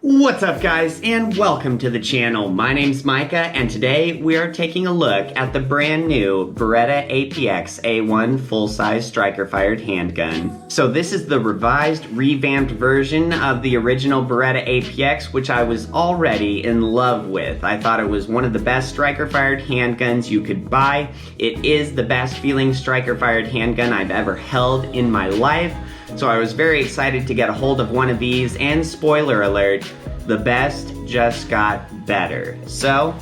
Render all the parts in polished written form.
What's up guys, and welcome to the channel. My name's Micah, and today we are taking a look at the brand new Beretta APX A1 full-size striker-fired handgun. So this is the revised, revamped version of the original Beretta APX, which I was already in love with. I thought it was one of the best striker-fired handguns you could buy. It is the best feeling striker-fired handgun I've ever held in my life. So I was very excited to get a hold of one of these, and spoiler alert, the best just got better. So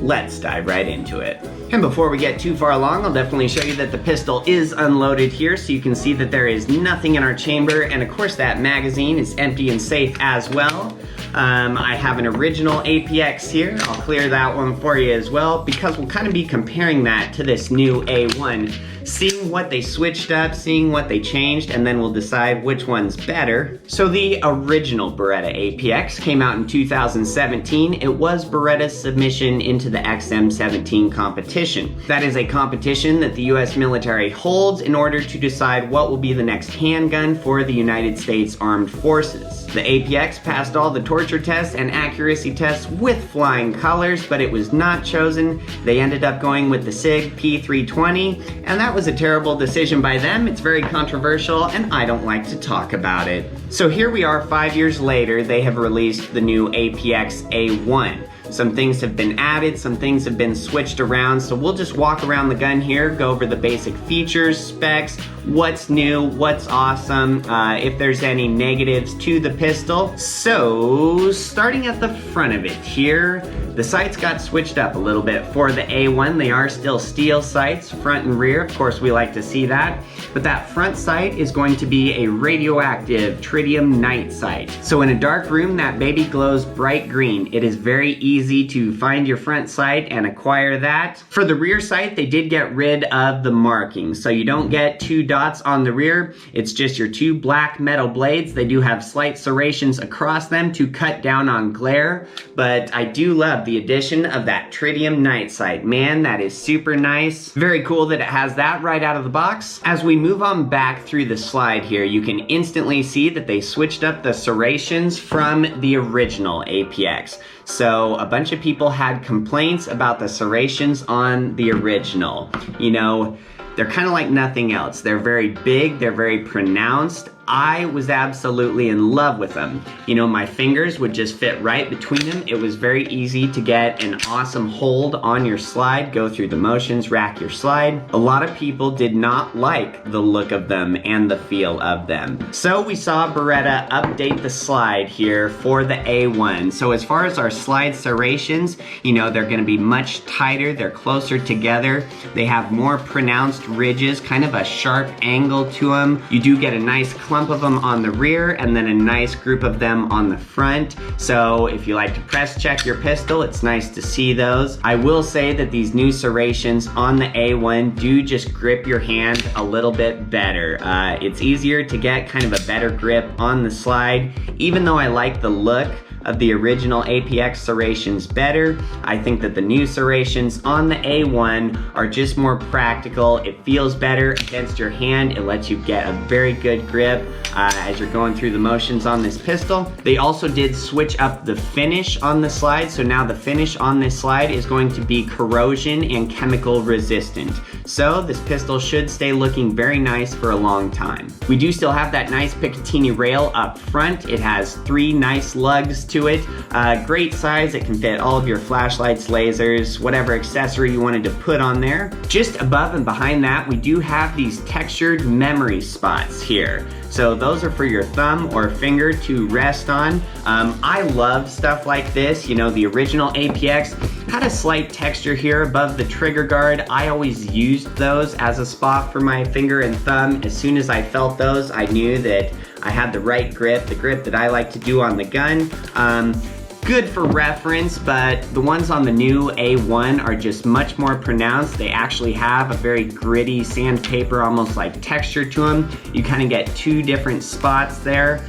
let's dive right into it. And before we get too far along, I'll definitely show you that the pistol is unloaded here, so you can see that there is nothing in our chamber, and of course that magazine is empty and safe as well. I have an original APX here. I'll clear that one for you as well, because we'll kind of be comparing that to this new A1, seeing what they switched up, seeing what they changed, and then we'll decide which one's better. So the original Beretta APX came out in 2017. It was Beretta's submission into the XM17 competition. That is a competition that the US military holds in order to decide what will be the next handgun for the United States Armed Forces. The APX passed all the torture tests and accuracy tests with flying colors, but it was not chosen. They ended up going with the Sig P320, and that was a terrible decision by them. It's very controversial, and I don't like to talk about it. So here we are 5 years later. They have released the new APX A1. Some things have been added, some things have been switched around, so we'll just walk around the gun here, go over the basic features, specs, what's new, what's awesome, if there's any negatives to the pistol. So, starting at the front of it here, the sights got switched up a little bit for the A1. They are still steel sights, front and rear. Of course, we like to see that. But that front sight is going to be a radioactive tritium night sight. So in a dark room, that baby glows bright green. It is very easy to find your front sight and acquire that. For the rear sight, they did get rid of the markings. So you don't get two dots on the rear. It's just your two black metal blades. They do have slight serrations across them to cut down on glare. But I do love the addition of that tritium night sight. Man, that is super nice. Very cool that it has that right out of the box. As we move on back through the slide here, you can instantly see that they switched up the serrations from the original APX. So a bunch of people had complaints about the serrations on the original. You know, they're kind of like nothing else. They're very big, they're very pronounced. I was absolutely in love with them. You know, my fingers would just fit right between them. It was very easy to get an awesome hold on your slide, go through the motions, rack your slide. A lot of people did not like the look of them and the feel of them. So we saw Beretta update the slide here for the A1. So as far as our slide serrations, you know, they're gonna be much tighter, they're closer together. They have more pronounced ridges, kind of a sharp angle to them. You do get a nice clump of them on the rear, and then a nice group of them on the front. So if you like to press check your pistol, it's nice to see those. I will say that these new serrations on the A1 do just grip your hand a little bit better. It's easier to get kind of a better grip on the slide. Even though I like the look of the original APX serrations better, I think that the new serrations on the A1 are just more practical. It feels better against your hand. It lets you get a very good grip as you're going through the motions on this pistol. They also did switch up the finish on the slide, so now the finish on this slide is going to be corrosion and chemical resistant. So this pistol should stay looking very nice for a long time. We do still have that nice Picatinny rail up front. It has 3 nice lugs to it. Great size. It can fit all of your flashlights, lasers, whatever accessory you wanted to put on there. Just above and behind that, we do have these textured memory spots here. So those are for your thumb or finger to rest on. I love stuff like this. You know, the original APX had a slight texture here above the trigger guard. I always used those as a spot for my finger and thumb. As soon as I felt those, I knew that I had the right grip, the grip that I like to do on the gun. good for reference, but the ones on the new A1 are just much more pronounced. They actually have a very gritty sandpaper, almost like texture to them. You kind of get two different spots there.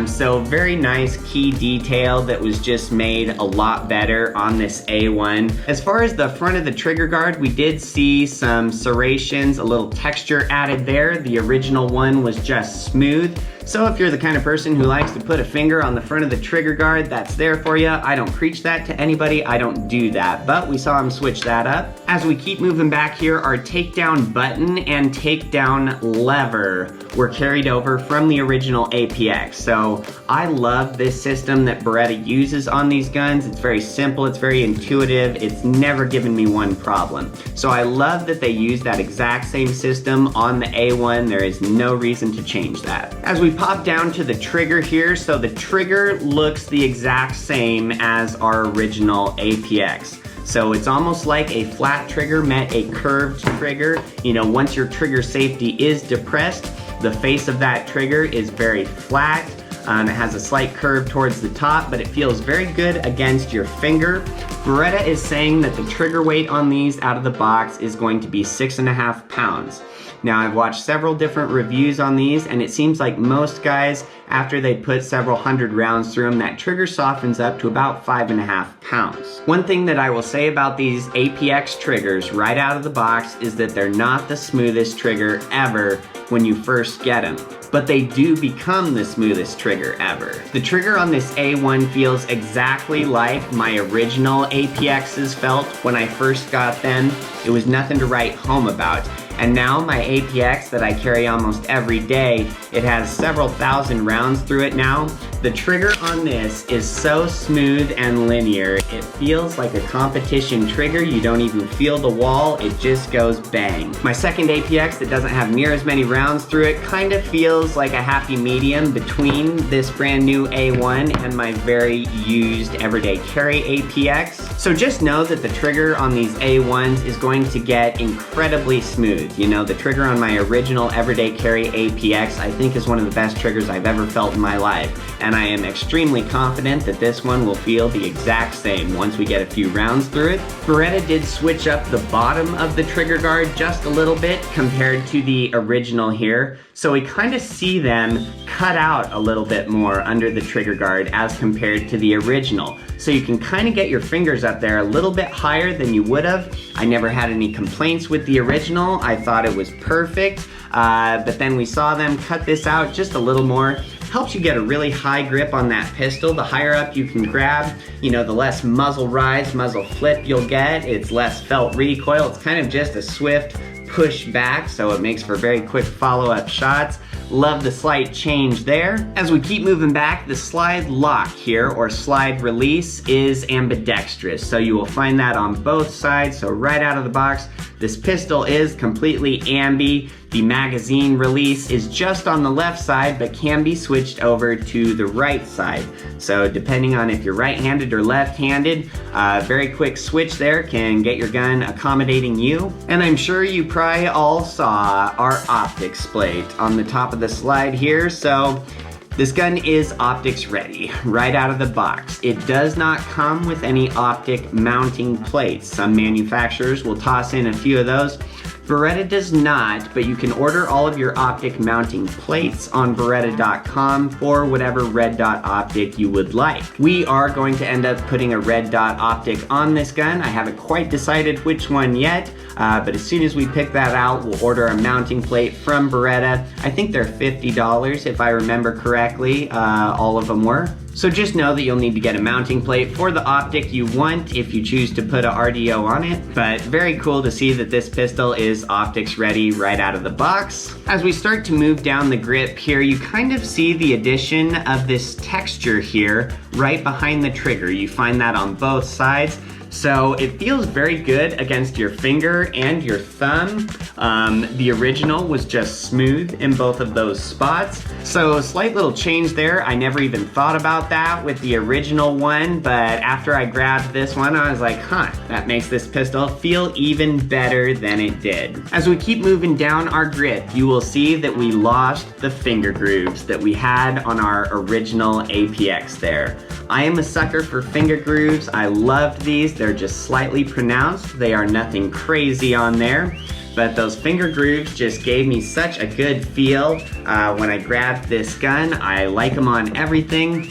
So very nice key detail that was just made a lot better on this A1. As far as the front of the trigger guard, we did see some serrations, a little texture added there. The original one was just smooth. So if you're the kind of person who likes to put a finger on the front of the trigger guard, that's there for you. I don't preach that to anybody, I don't do that, but we saw him switch that up. As we keep moving back here, our takedown button and takedown lever were carried over from the original APX. So I love this system that Beretta uses on these guns. It's very simple, it's very intuitive, it's never given me one problem. So I love that they use that exact same system on the A1. There is no reason to change that. As we pop down to the trigger here, so the trigger looks the exact same as our original APX. So it's almost like a flat trigger met a curved trigger. You know, once your trigger safety is depressed, the face of that trigger is very flat. It has a slight curve towards the top, but it feels very good against your finger. Beretta is saying that the trigger weight on these out of the box is going to be 6.5 pounds. Now, I've watched several different reviews on these, and it seems like most guys, after they put several hundred rounds through them, that trigger softens up to about 5.5 pounds. One thing that I will say about these APX triggers right out of the box is that they're not the smoothest trigger ever when you first get them, but they do become the smoothest trigger ever. The trigger on this A1 feels exactly like my original APXs felt when I first got them. It was nothing to write home about. And now my APX that I carry almost every day, it has several thousand rounds through it now. The trigger on this is so smooth and linear. It feels like a competition trigger. You don't even feel the wall, it just goes bang. My second APX that doesn't have near as many rounds through it kind of feels like a happy medium between this brand new A1 and my very used everyday carry APX. So just know that the trigger on these A1s is going to get incredibly smooth. You know, the trigger on my original everyday carry APX I think is one of the best triggers I've ever felt in my life. And I am extremely confident that this one will feel the exact same once we get a few rounds through it. Beretta did switch up the bottom of the trigger guard just a little bit compared to the original here. So we kind of see them cut out a little bit more under the trigger guard as compared to the original. So you can kind of get your fingers up there a little bit higher than you would have. I never had any complaints with the original. I thought it was perfect, but then we saw them cut this out just a little more. Helps you get a really high grip on that pistol. The higher up you can grab, you know, the less muzzle rise, muzzle flip you'll get. It's less felt recoil. It's kind of just a swift push back, so it makes for very quick follow-up shots. Love the slight change there. As we keep moving back, the slide lock here, or slide release, is ambidextrous. So you will find that on both sides. So right out of the box, this pistol is completely ambi. The magazine release is just on the left side, but can be switched over to the right side. So depending on if you're right-handed or left-handed, very quick switch there can get your gun accommodating you. And I'm sure you probably all saw our optics plate on the top of the slide here. So this gun is optics ready, right out of the box. It does not come with any optic mounting plates. Some manufacturers will toss in a few of those. Beretta does not, but you can order all of your optic mounting plates on Beretta.com for whatever red dot optic you would like. We are going to end up putting a red dot optic on this gun. I haven't quite decided which one yet, but as soon as we pick that out, we'll order a mounting plate from Beretta. I think they're $50 if I remember correctly, all of them were. So just know that you'll need to get a mounting plate for the optic you want if you choose to put a RDO on it. But very cool to see that this pistol is optics ready right out of the box. As we start to move down the grip here, you kind of see the addition of this texture here right behind the trigger. You find that on both sides. So it feels very good against your finger and your thumb. The original was just smooth in both of those spots. So a slight little change there. I never even thought about that with the original one, but after I grabbed this one, I was like, that makes this pistol feel even better than it did. As we keep moving down our grip, you will see that we lost the finger grooves that we had on our original APX there. I am a sucker for finger grooves. I loved these. They're just slightly pronounced. They are nothing crazy on there, but those finger grooves just gave me such a good feel when I grabbed this gun. I like them on everything.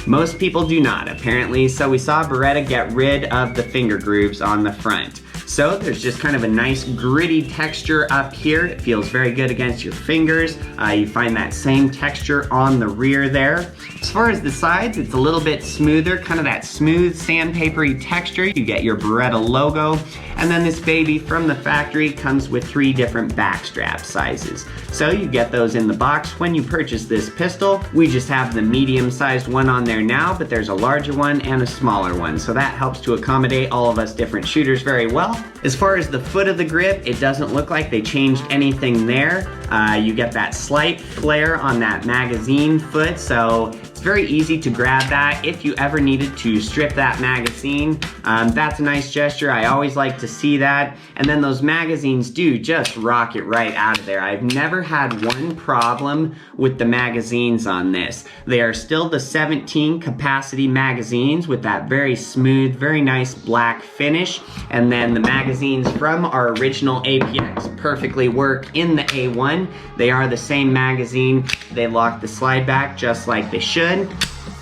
Most people do not, apparently, so we saw Beretta get rid of the finger grooves on the front. So there's just kind of a nice gritty texture up here. It feels very good against your fingers. You find that same texture on the rear there. As far as the sides, it's a little bit smoother, kind of that smooth sandpapery texture. You get your Beretta logo, and then this baby from the factory comes with 3 different backstrap sizes. So you get those in the box when you purchase this pistol. We just have the medium-sized one on there now, but there's a larger one and a smaller one, so that helps to accommodate all of us different shooters very well. As far as the foot of the grip, it doesn't look like they changed anything there. You get that slight flare on that magazine foot, so it's very easy to grab that if you ever needed to strip that magazine. That's a nice gesture. I always like to see that. And then those magazines do just rock it right out of there. I've never had one problem with the magazines on this. They are still the 17 capacity magazines with that very smooth, very nice black finish. And then the magazines from our original APX perfectly work in the A1. They are the same magazine. They lock the slide back just like they should.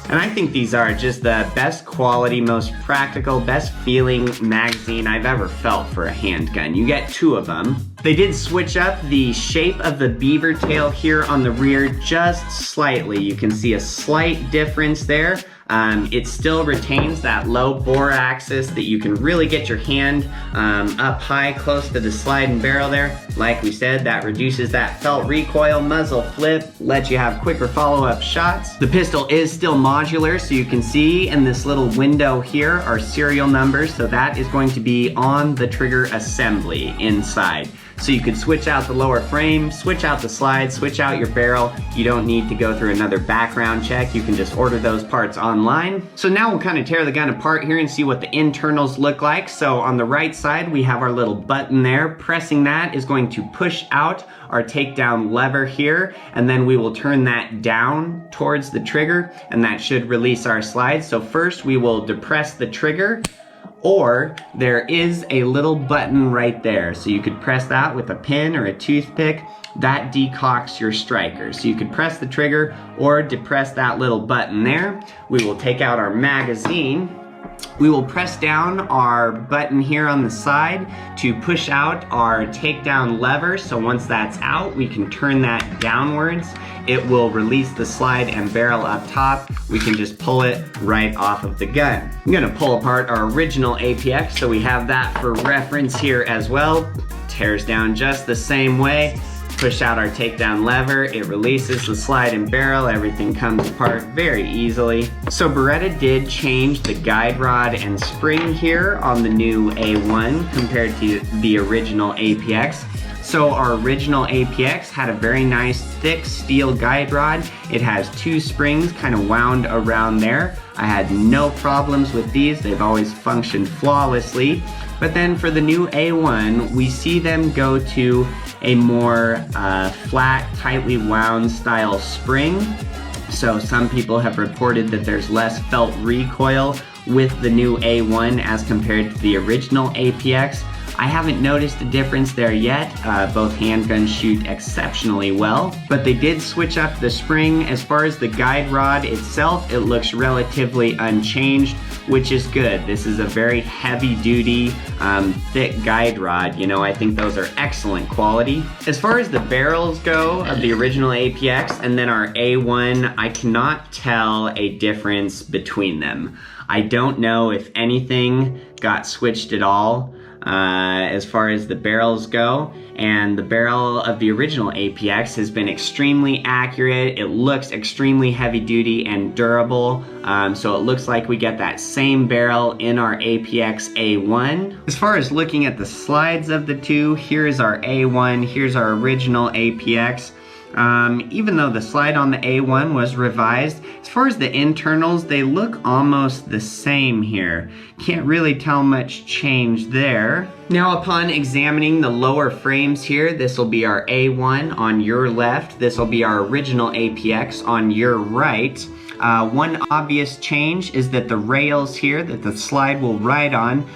And I think these are just the best quality, most practical, best feeling magazine I've ever felt for a handgun. You get 2 of them. They did switch up the shape of the beaver tail here on the rear just slightly. You can see a slight difference there. It still retains that low bore axis that you can really get your hand up high close to the slide and barrel there. Like we said, that reduces that felt recoil, muzzle flip, lets you have quicker follow-up shots. The pistol is still modular, so you can see in this little window here are serial numbers, so that is going to be on the trigger assembly inside. So you could switch out the lower frame, switch out the slide, switch out your barrel. You don't need to go through another background check. You can just order those parts online. So now we'll kind of tear the gun apart here and see what the internals look like. So on the right side, we have our little button there. Pressing that is going to push out our takedown lever here, and then we will turn that down towards the trigger, and that should release our slide. So first we will depress the trigger, or there is a little button right there. So you could press that with a pin or a toothpick. That decocks your striker. So you could press the trigger or depress that little button there. We will take out our magazine. We will press down our button here on the side to push out our takedown lever. So once that's out, we can turn that downwards. It will release the slide and barrel up top. We can just pull it right off of the gun. I'm gonna pull apart our original APX, so we have that for reference here as well. Tears down just the same way. Push out our takedown lever, it releases the slide and barrel, everything comes apart very easily. So Beretta did change the guide rod and spring here on the new A1 compared to the original APX. So our original APX had a very nice thick steel guide rod. It has 2 springs kind of wound around there. I had no problems with these. They've always functioned flawlessly. But then for the new A1, we see them go to a more flat, tightly wound style spring. So some people have reported that there's less felt recoil with the new A1 as compared to the original APX. I haven't noticed a difference there yet. Both handguns shoot exceptionally well, but they did switch up the spring. As far as the guide rod itself, it looks relatively unchanged, which is good. This is a very heavy duty, thick guide rod. You know, I think those are excellent quality. As far as the barrels go of the original APX and then our A1, I cannot tell a difference between them. I don't know if anything got switched at all. as far as the barrels go, and the barrel of the original APX has been extremely accurate. It looks extremely heavy duty and durable, so it looks like we get that same barrel in our APX A1. As far as looking at the slides of the two, here's our A1, here's our original APX. Even though the slide on the A1 was revised, as far as the internals, they look almost the same here. Can't really tell much change there. Now, upon examining the lower frames here, this will be our A1 on your left, this will be our original APX on your right. One obvious change is that the rails here that the slide will ride on,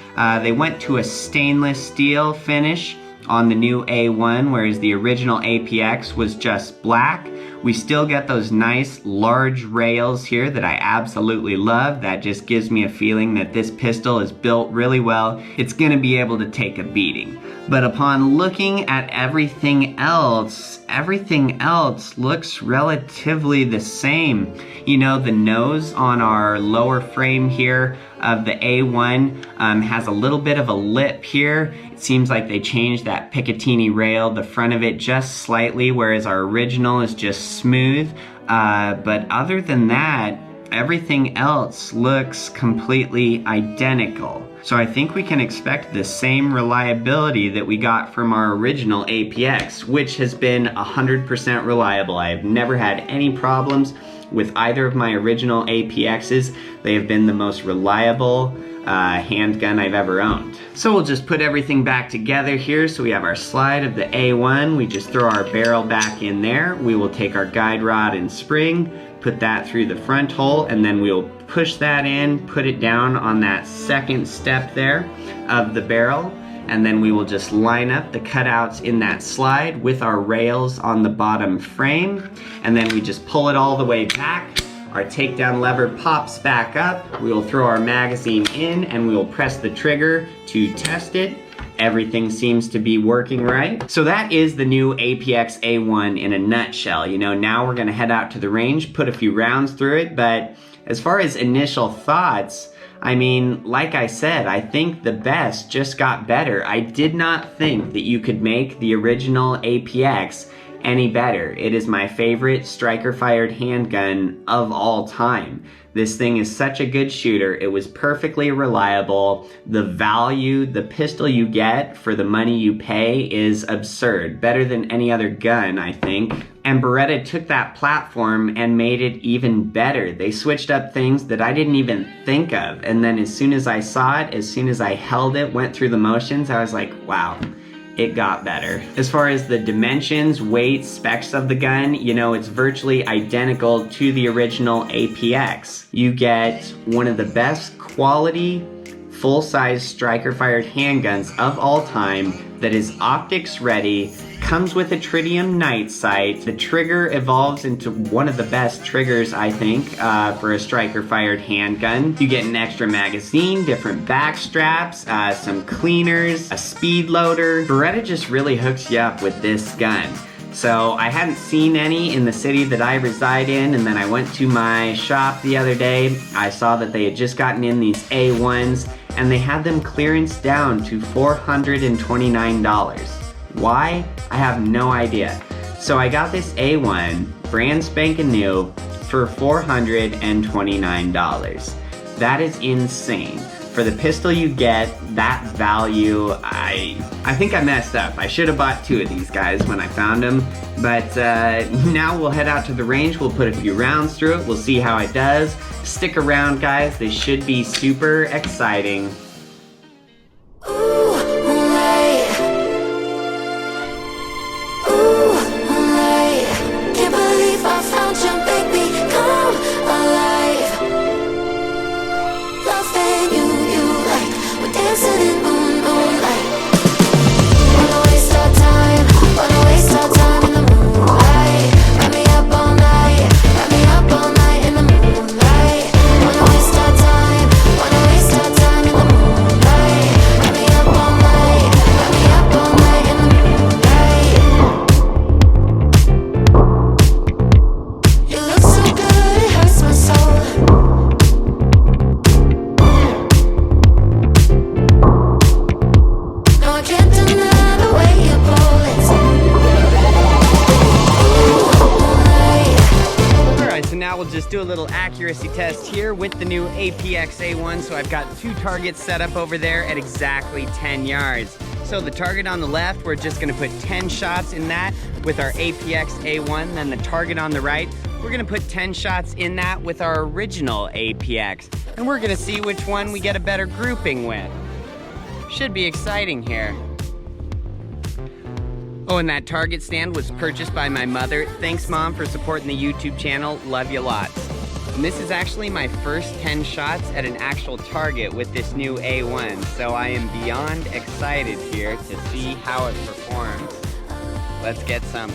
they went to a stainless steel finish on the new A1, whereas the original APX was just black. We still get those nice large rails here that I absolutely love. That just gives me a feeling that this pistol is built really well. It's gonna be able to take a beating. But upon looking at everything else looks relatively the same. You know, the nose on our lower frame here of the A1 has a little bit of a lip here. It seems like they changed that Picatinny rail, the front of it just slightly, whereas our original is just smooth. But other than that, everything else looks completely identical. So I think we can expect the same reliability that we got from our original APX, which has been 100% reliable. I have never had any problems with either of my original APXs. They have been the most reliable handgun I've ever owned. So we'll just put everything back together here. So we have our slide of the A1. We just throw our barrel back in there. We will take our guide rod and spring, put that through the front hole, and then we'll push that in, put it down on that second step there of the barrel, and then we will just line up the cutouts in that slide with our rails on the bottom frame, and then we just pull it all the way back. Our takedown lever pops back up. We will throw our magazine in and we will press the trigger to test it. Everything seems to be working right. So that is the new APX A1 in a nutshell. You know, now we're gonna head out to the range, put a few rounds through it, but as far as initial thoughts, I mean, like I said, I think the best just got better. I did not think that you could make the original APX any better. It is my favorite striker-fired handgun of all time. This thing is such a good shooter. It was perfectly reliable. The value, the pistol you get for the money you pay is absurd. Better than any other gun, I think. And Beretta took that platform and made it even better. They switched up things that I didn't even think of. And then as soon as I saw it, as soon as I held it, went through the motions, I was like, wow. It got better. As far as the dimensions, weight, specs of the gun, you know, it's virtually identical to the original APX. You get one of the best quality, full-size striker-fired handguns of all time that is optics ready, comes with a tritium night sight. The trigger evolves into one of the best triggers, I think, for a striker-fired handgun. You get an extra magazine, different back straps, some cleaners, a speed loader. Beretta just really hooks you up with this gun. So I hadn't seen any in the city that I reside in, and then I went to my shop the other day. I saw that they had just gotten in these A1s, and they had them clearance down to $429. Why? I have no idea. So I got this A1, brand spanking new, for $429. That is insane. For the pistol you get, that value, I think I messed up. I should have bought two of these guys when I found them. But now we'll head out to the range. We'll put a few rounds through it. We'll see how it does. Stick around, guys. This should be super exciting. just do a little accuracy test here with the new APX A1. So I've got 2 targets set up over there at exactly 10 yards. So the target on the left, we're just gonna put 10 shots in that with our APX A1. Then the target on the right, we're gonna put 10 shots in that with our original APX. And we're gonna see which one we get a better grouping with. Should be exciting here. Oh, and that target stand was purchased by my mother. Thanks, Mom, for supporting the YouTube channel. Love you lots. And this is actually my first 10 shots at an actual target with this new A1. So I am beyond excited here to see how it performs. Let's get some.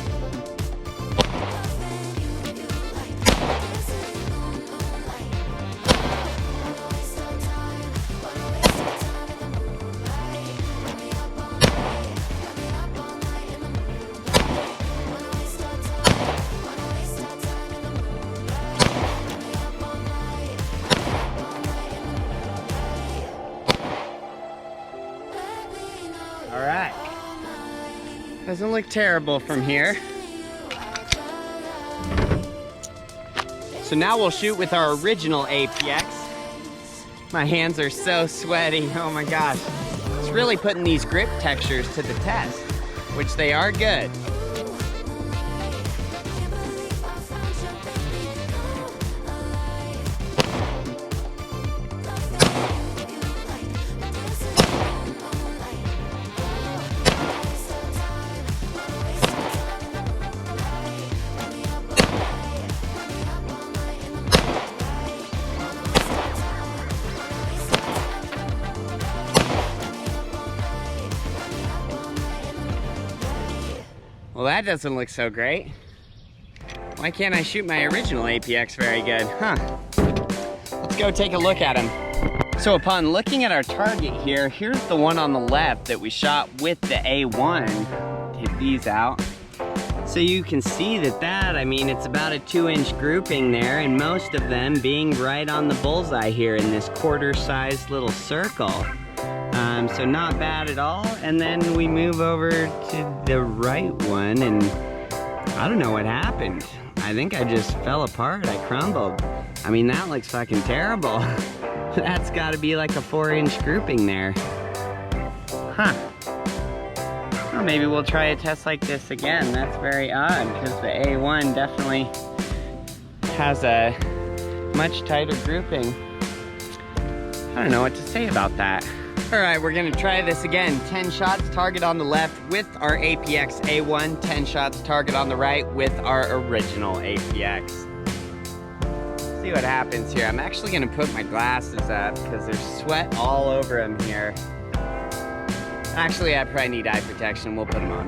All right, doesn't look terrible from here. So now we'll shoot with our original APX. My hands are so sweaty, oh my gosh. It's really putting these grip textures to the test, which they are good. Well, that doesn't look so great. Why can't I shoot my original APX very good? Huh. Let's go take a look at them. So upon looking at our target here, here's the one on the left that we shot with the A1. Take these out. So you can see that, I mean, it's about a 2-inch grouping there, and most of them being right on the bullseye here in this quarter-sized little circle. So not bad at all. And then we move over to the right one, and I don't know what happened. I think I just fell apart. I crumbled. I mean, that looks fucking terrible. That's got to be like a 4-inch grouping there. Huh. Well, maybe we'll try a test like this again. That's very odd, because the A1 definitely has a much tighter grouping. I don't know what to say about that. All right, we're gonna try this again. 10 shots, target on the left with our APX A1. 10 shots, target on the right with our original APX. See what happens here. I'm actually gonna put my glasses up because there's sweat all over them here. Actually, I probably need eye protection. We'll put them on.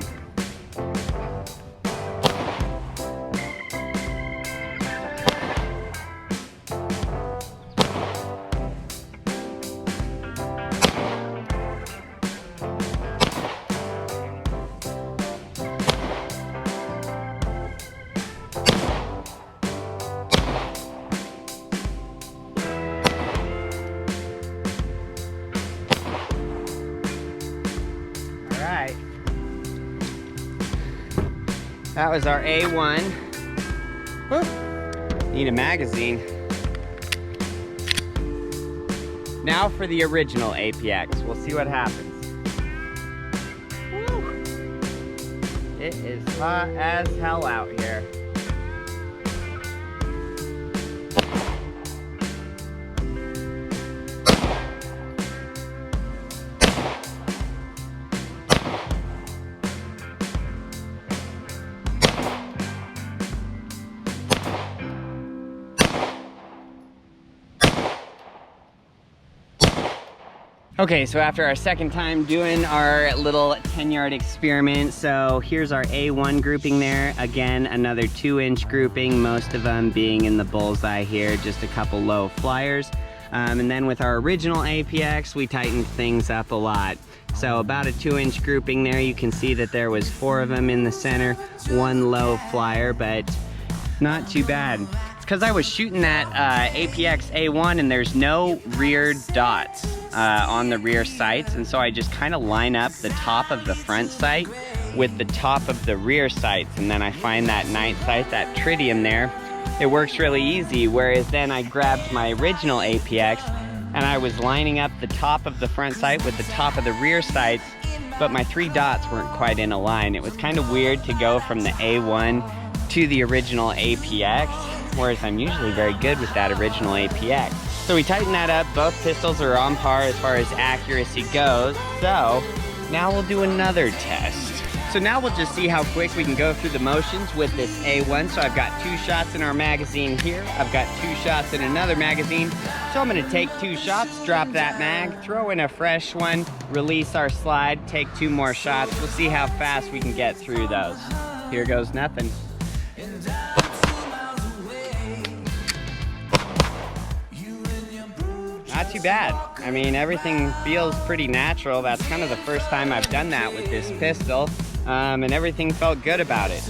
That was our A1. Woo. Need a magazine. Now for the original APX. We'll see what happens. Woo. It is hot as hell out here. Okay, so after our second time doing our little 10-yard experiment, so here's our A1 grouping there. Again, another 2-inch grouping, most of them being in the bullseye here, just a couple low flyers. And then with our original APX, we tightened things up a lot. So about a 2-inch grouping there. You can see that there was 4 of them in the center, 1 low flyer, but not too bad. It's because I was shooting that APX A1 and there's no rear dots on the rear sights, and so I just kind of line up the top of the front sight with the top of the rear sights, and then I find that night sight, that tritium there, it works really easy, whereas then I grabbed my original APX and I was lining up the top of the front sight with the top of the rear sights, but my 3 dots weren't quite in a line. It was kind of weird to go from the A1 to the original APX, whereas I'm usually very good with that original APX. So we tighten that up. Both pistols are on par as far as accuracy goes. So now we'll do another test. So now we'll just see how quick we can go through the motions with this A1. So I've got 2 shots in our magazine here. I've got 2 shots in another magazine. So I'm gonna take 2 shots, drop that mag, throw in a fresh one, release our slide, take 2 more shots. We'll see how fast we can get through those. Here goes nothing. Not too bad. I mean, everything feels pretty natural. That's kind of the first time I've done that with this pistol, and everything felt good about it.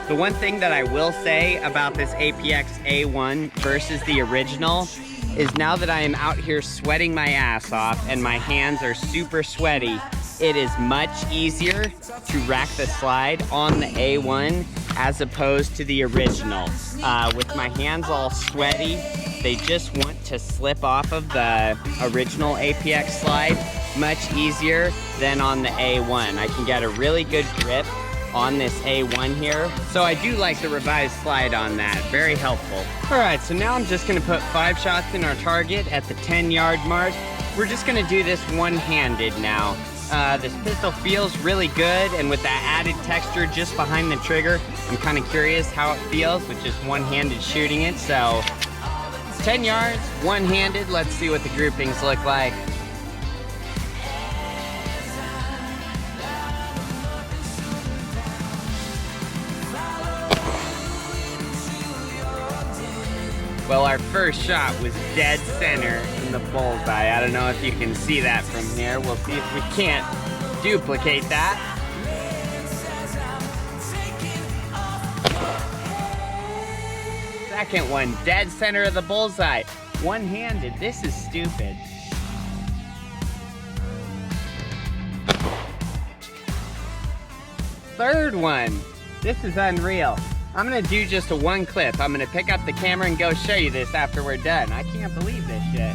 The one thing that I will say about this APX A1 versus the original is now that I am out here sweating my ass off and my hands are super sweaty, it is much easier to rack the slide on the A1 as opposed to the original. With my hands all sweaty, they just want to slip off of the original APX slide much easier than on the A1. I can get a really good grip on this A1 here. So I do like the revised slide on that, very helpful. All right, so now I'm just gonna put 5 shots in our target at the 10-yard mark. We're just gonna do this one-handed now. This pistol feels really good, and with that added texture just behind the trigger, I'm kind of curious how it feels with just one-handed shooting it. So 10 yards, one-handed. Let's see what the groupings look like. Well, our first shot was dead center in the bullseye. I don't know if you can see that from here. We'll see if we can't duplicate that. Second one, dead center of the bullseye. One-handed, this is stupid. Third one, this is unreal. I'm gonna do just a 1 clip. I'm gonna pick up the camera and go show you this after we're done. I can't believe this shit.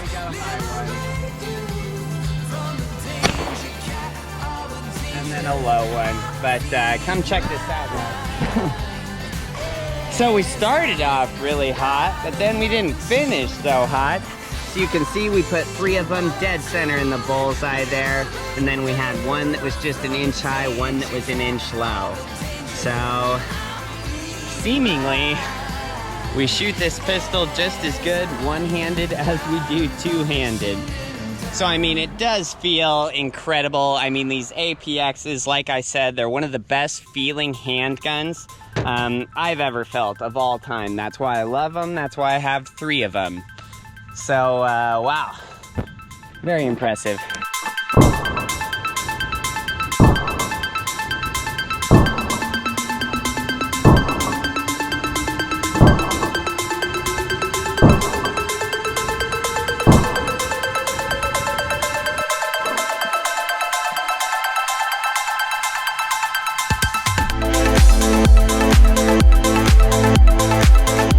We got a high one. And then a low one. But come check this out now. So we started off really hot, but then we didn't finish so hot. So you can see we put 3 of them dead center in the bullseye there. And then we had one that was just 1 inch high, one that was 1 inch low. So seemingly we shoot this pistol just as good one-handed as we do two-handed. So I mean, it does feel incredible. I mean, these APXs, like I said, they're one of the best feeling handguns I've ever felt of all time. That's why I love them. That's why I have 3 of them. So, wow, very impressive.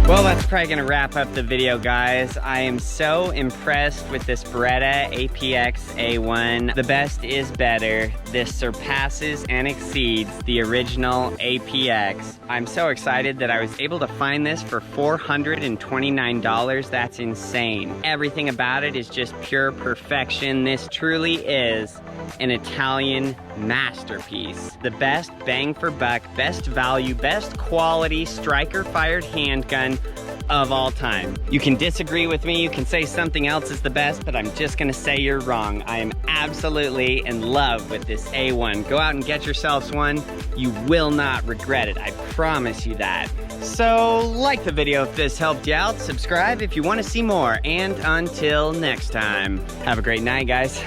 Well, that's probably gonna wrap up the video, guys. I am so impressed with this Beretta APX A1. The best is better. This surpasses and exceeds the original APX. I'm so excited that I was able to find this for $429. That's insane. Everything about it is just pure perfection. This truly is an Italian masterpiece. The best bang for buck, best value, best quality striker-fired handgun of all time. You can disagree with me, you can say something else is the best, but I'm just gonna say you're wrong. I am absolutely in love with this A1. Go out and get yourselves one. You will not regret it, I promise you that. So, like the video if this helped you out, subscribe if you want to see more, and until next time, have a great night, guys.